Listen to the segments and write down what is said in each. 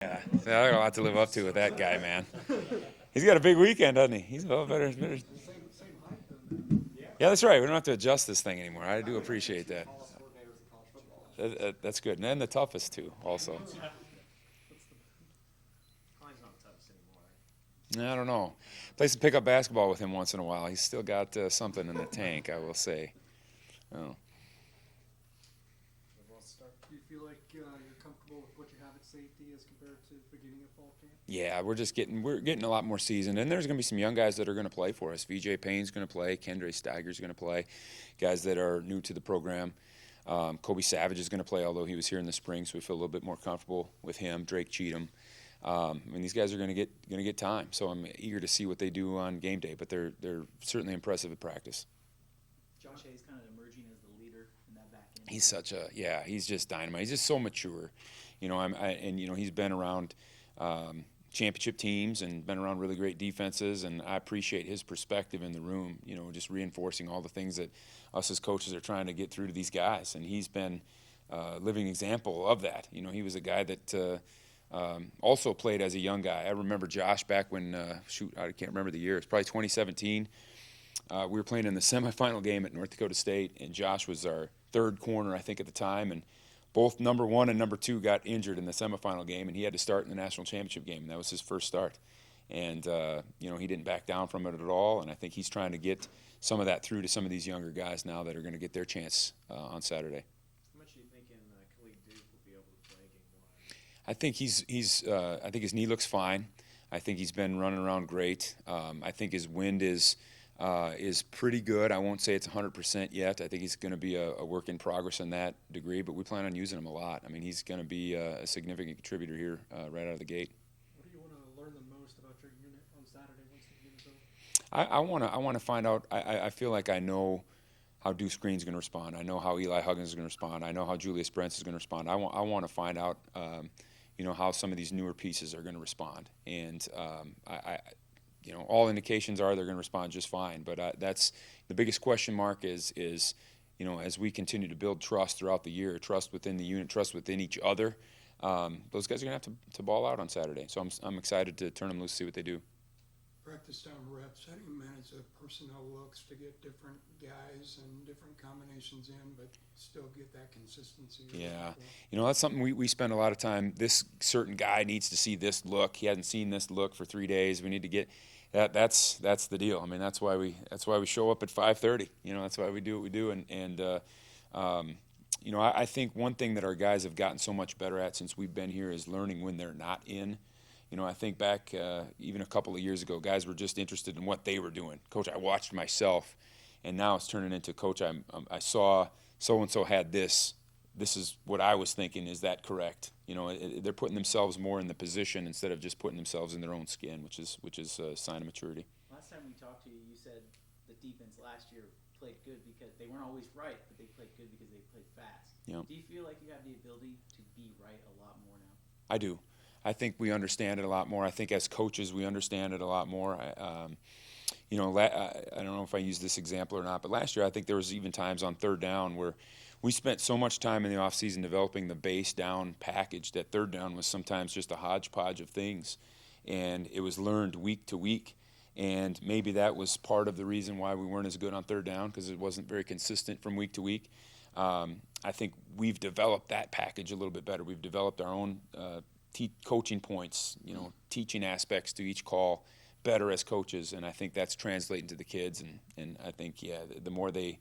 Yeah, so I got a lot to live up to with that guy, man. He's got a big weekend, doesn't he? He's well better. Yeah, that's right. We don't have to adjust this thing anymore. I do appreciate that. That's good. And then the toughest too, also. I don't know. Plays to pick up basketball with him once in a while. He's still got something in the tank, I will say. Oh. Do you feel like you're comfortable with what you have at safety as compared to the beginning of fall camp? Yeah, we're getting a lot more seasoned, and there's going to be some young guys that are going to play for us. VJ Payne's going to play, Kendre Steiger's going to play, guys that are new to the program. Kobe Savage is going to play, although he was here in the spring, so we feel a little bit more comfortable with him. Drake Cheatham. These guys are going to get time, so I'm eager to see what they do on game day. But they're certainly impressive at practice. Josh Hayes kind of emerging as the leader in that back end. He's just dynamite. He's just so mature, he's been around championship teams and been around really great defenses, and I appreciate his perspective in the room. Just reinforcing all the things that us as coaches are trying to get through to these guys, and he's been a living example of that. He was a guy that. Also played as a young guy. I remember Josh back when, I can't remember the year. It's probably 2017. We were playing in the semifinal game at North Dakota State, and Josh was our third corner, I think, at the time. And both number one and number two got injured in the semifinal game, and he had to start in the national championship game. And that was his first start. And, he didn't back down from it at all. And I think he's trying to get some of that through to some of these younger guys now that are going to get their chance on Saturday. I think I think his knee looks fine. I think he's been running around great. I think his wind is pretty good. I won't say it's 100% yet. I think he's going to be a work in progress in that degree, but we plan on using him a lot. He's going to be a significant contributor here right out of the gate. What do you want to learn the most about your unit on Saturday once the game is over? I want to find out. I feel like I know how Deuce Green's going to respond. I know how Eli Huggins is going to respond. I know how Julius Brents is going to respond. I want to find out. How some of these newer pieces are going to respond. And, all indications are they're going to respond just fine. But that's the biggest question mark is as we continue to build trust throughout the year, trust within the unit, trust within each other, those guys are going to have to ball out on Saturday. So I'm excited to turn them loose, see what they do. Practice down reps, how do you manage the personnel looks to get different guys and different combinations in, but still get that consistency? Yeah, that's something we spend a lot of time. This certain guy needs to see this look. He hasn't seen this look for 3 days. We need to get that. That's the deal. That's why we show up at 5:30. That's why we do what we do. I think one thing that our guys have gotten so much better at since we've been here is learning when they're not in. I think back even a couple of years ago, guys were just interested in what they were doing. Coach, I watched myself, and now it's turning into, Coach, I saw so-and-so had this. This is what I was thinking. Is that correct? They're putting themselves more in the position instead of just putting themselves in their own skin, which is a sign of maturity. Last time we talked to you, you said the defense last year played good because they weren't always right, but they played good because they played fast. Yeah. Do you feel like you have the ability to be right a lot more now? I do. I think we understand it a lot more. I think as coaches we understand it a lot more. I don't know if I use this example or not, but last year I think there was even times on third down where we spent so much time in the offseason developing the base down package that third down was sometimes just a hodgepodge of things, and it was learned week to week. And maybe that was part of the reason why we weren't as good on third down, because it wasn't very consistent from week to week. I think we've developed that package a little bit better. We've developed our own coaching points, teaching aspects to each call better as coaches, and I think that's translating to the kids, and I think, the more they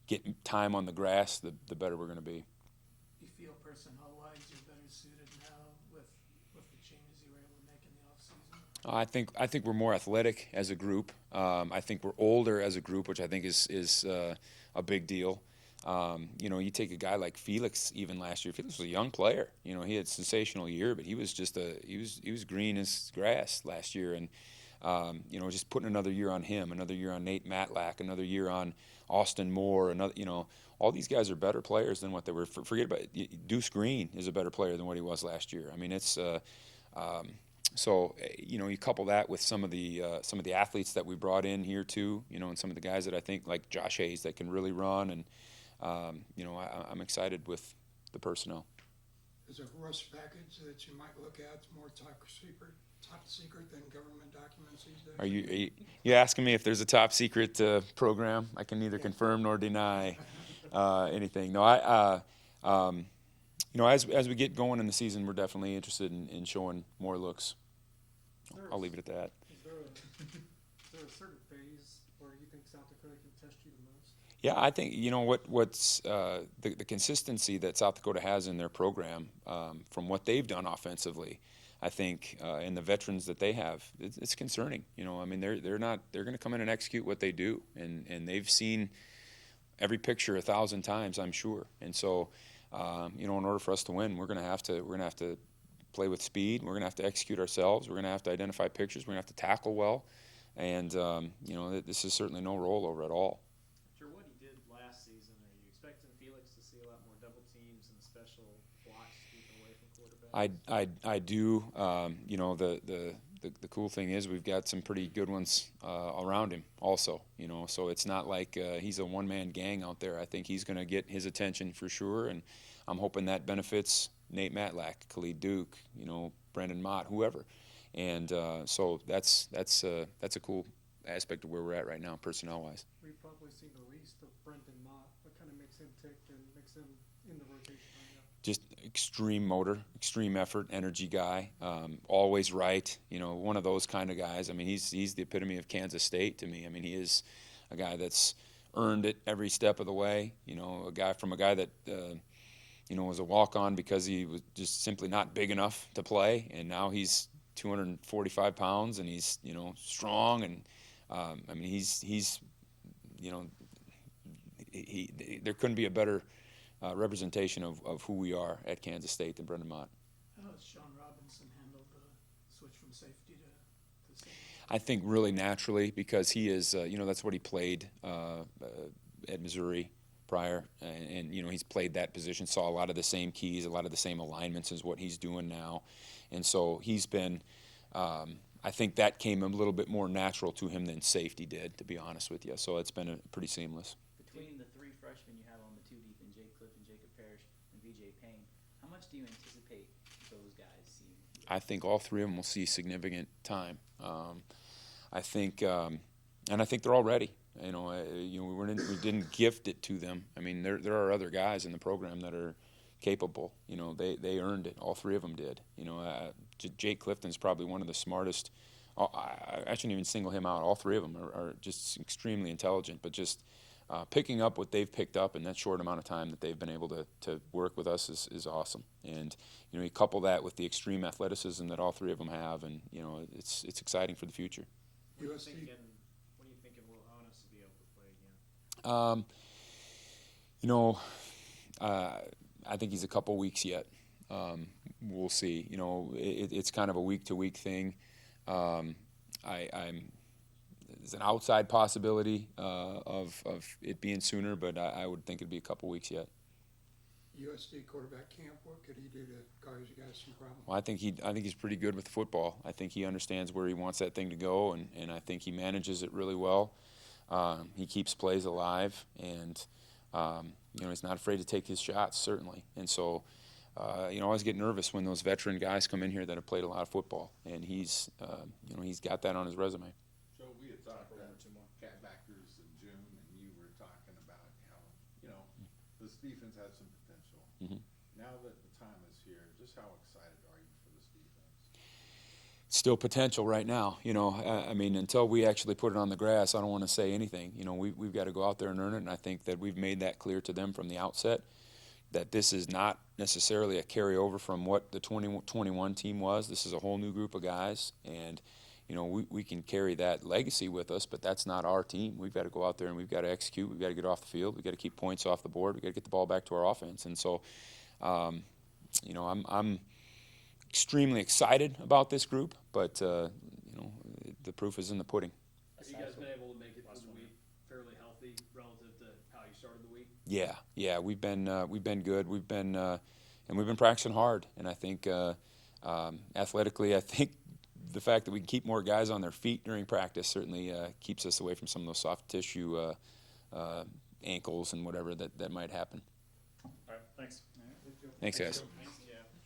get time on the grass, the better we're going to be. You feel personnel-wise you're better suited now with the changes you were able to make in the offseason? I think we're more athletic as a group. I think we're older as a group, which I think is a big deal. You take a guy like Felix. Even last year, Felix was a young player. He had a sensational year, but he was just he was green as grass last year, and just putting another year on him, another year on Nate Matlack, another year on Austin Moore, all these guys are better players than what they were. Forget about it. Deuce Green is a better player than what he was last year. It's so you couple that with some of the athletes that we brought in here too, and some of the guys that I think like Josh Hayes that can really run, and I'm excited with the personnel. is a rust package that you might look at, more top secret than government documents these days? Are you asking me if there's a top secret program? I can neither confirm nor deny anything. No, as we get going in the season, we're definitely interested in showing more looks. I'll leave it at that. Is there a certain phase where you think South Dakota can test you the most? Yeah, I think what's the consistency that South Dakota has in their program from what they've done offensively. I think and the veterans that they have, it's concerning. I mean, they're going to come in and execute what they do, and they've seen every picture 1,000 times, I'm sure. And so, in order for us to win, we're going to have to play with speed. We're going to have to execute ourselves. We're going to have to identify pictures. We're going to have to tackle well, and this is certainly no rollover at all. After what he did last season, are you expecting Felix to see a lot more double teams and special blocks keeping away from quarterbacks? I do. The cool thing is we've got some pretty good ones around him also. So it's not like he's a one-man gang out there. I think he's going to get his attention for sure, and I'm hoping that benefits Nate Matlack, Khalid Duke, Brendan Mott, whoever. And so that's a cool aspect of where we're at right now, personnel-wise. We've probably seen the least of Brendan Mott. What kind of makes him tick and makes him in the rotation right now? Just extreme motor, extreme effort, energy guy, always right. One of those kind of guys. I mean, he's the epitome of Kansas State to me. I mean, he is a guy that's earned it every step of the way. A guy that was a walk-on because he was just simply not big enough to play, and now he's 245 pounds and he's strong, and I mean he's there couldn't be a better representation of who we are at Kansas State than Brendan Mott. How has Sean Robinson handled the switch from safety to safety? I think really naturally, because he is that's what he played at Missouri prior, and he's played that position, saw a lot of the same keys, a lot of the same alignments as what he's doing now, and so he's been I think that came a little bit more natural to him than safety did, to be honest with you. So it's been pretty seamless. Between the three freshmen you have on the two deep in Jake Cliff and Jacob Parrish and VJ Payne, how much do you anticipate those guys seeing? I think all three of them will see significant time. I think they're all ready. We didn't gift it to them. I mean, there are other guys in the program that are capable. They earned it. All three of them did. Jake Clifton's probably one of the smartest. I shouldn't even single him out. All three of them are just extremely intelligent, but just picking up what they've picked up in that short amount of time that they've been able to work with us is awesome. And you couple that with the extreme athleticism that all three of them have, and it's exciting for the future. When are you thinking will Honus be able to play again? I think he's a couple weeks yet. We'll see. It's kind of a week-to-week thing. There's an outside possibility of it being sooner, but I would think it'd be a couple weeks yet. USD quarterback camp, what could he do to cause you guys some problems? Well, I think he's pretty good with football. I think he understands where he wants that thing to go, and I think he manages it really well. He keeps plays alive, and he's not afraid to take his shots, certainly. And so, I always get nervous when those veteran guys come in here that have played a lot of football, and he's got that on his resume. So we had talked about catbackers in June, and you were talking about how this defense had some potential. Mm-hmm. Now that the time is here, just how excited are you for this defense? Still potential right now. I mean, until we actually put it on the grass, I don't want to say anything. We've got to go out there and earn it, and I think that we've made that clear to them from the outset, that this is not necessarily a carryover from what the 2021 team was. This is a whole new group of guys, and we can carry that legacy with us, but that's not our team. We've got to go out there and we've got to execute. We've got to get off the field. We've got to keep points off the board. We've got to get the ball back to our offense. And so, I'm extremely excited about this group, but the proof is in the pudding. Have you guys been able to make it through the week fairly healthy relative to how you started the week? Yeah, we've been good. We've been practicing hard, and I think athletically, I think the fact that we can keep more guys on their feet during practice certainly keeps us away from some of those soft tissue ankles and whatever that might happen. All right, thanks. Thanks, guys.